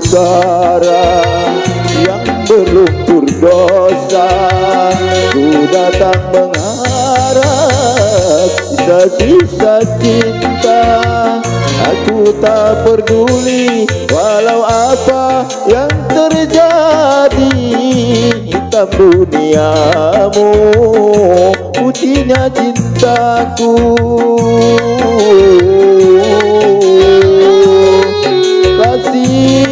utara yang berlumpur dosa, ku datang mengharap sisa-sisa cinta. Aku tak peduli walau apa yang terjadi, hitam duniamu, putihnya cintaku. Kasih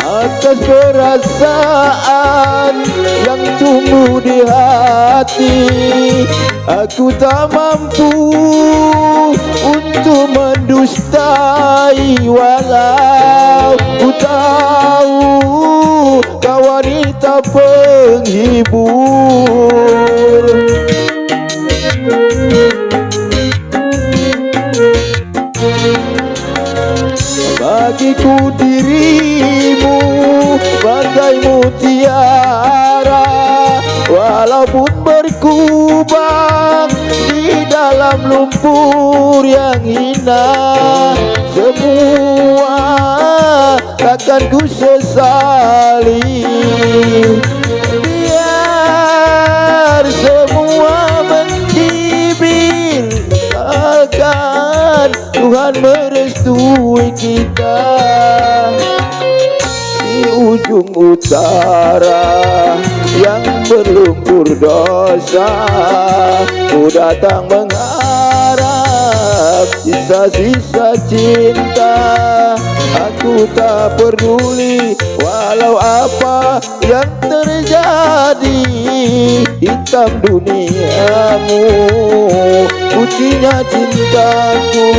atas perasaan yang tumbuh di hati, aku tak mampu untuk mendustai. Walau ku tahu kau wanita penghibur, bagiku dirimu bagai mutiara, walaupun berkubang di dalam lumpur yang hina. Semua takkan ku sesali, biar semua mencibir, akan Tuhan merestui kita. Di ujung utara yang berlumpur dosa, ku datang mengharap sisa-sisa cinta. Aku tak peduli walau apa yang terjadi, hitam duniamu, putihnya cintaku.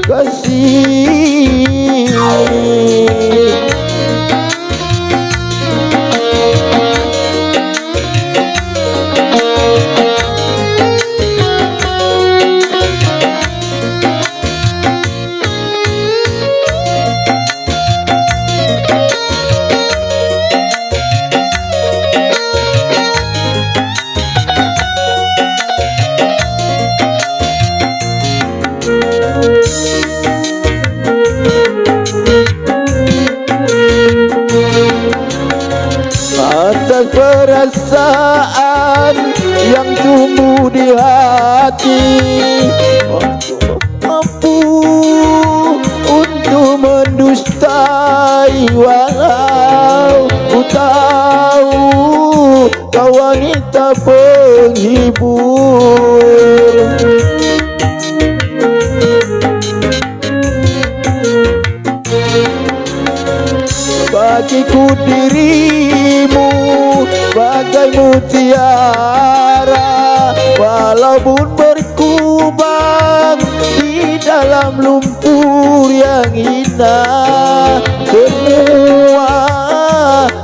Kasih atas perasaan yang tumbuh di hati, mampu untuk mendustai. Walau ku tahu kau wanita penghibur, bagiku dirimu bagai mutiara, walaupun berkubang di dalam lumpur yang hina. Semua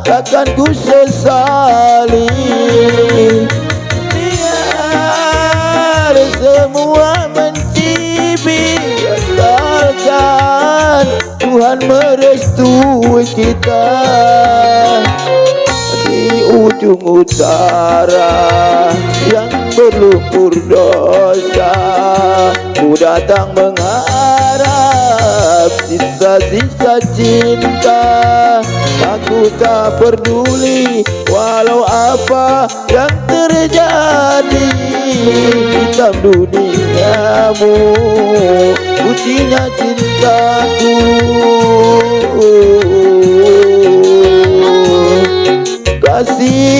takkan ku sesali, biar semua mencibir, asalkan Tuhan merestui kita. Di ujung utara yang berlumpur dosa, ku datang mengharap sisa-sisa cinta. Aku tak peduli walau apa yang terjadi, hitam duniamu, putihnya cintaku. Kasih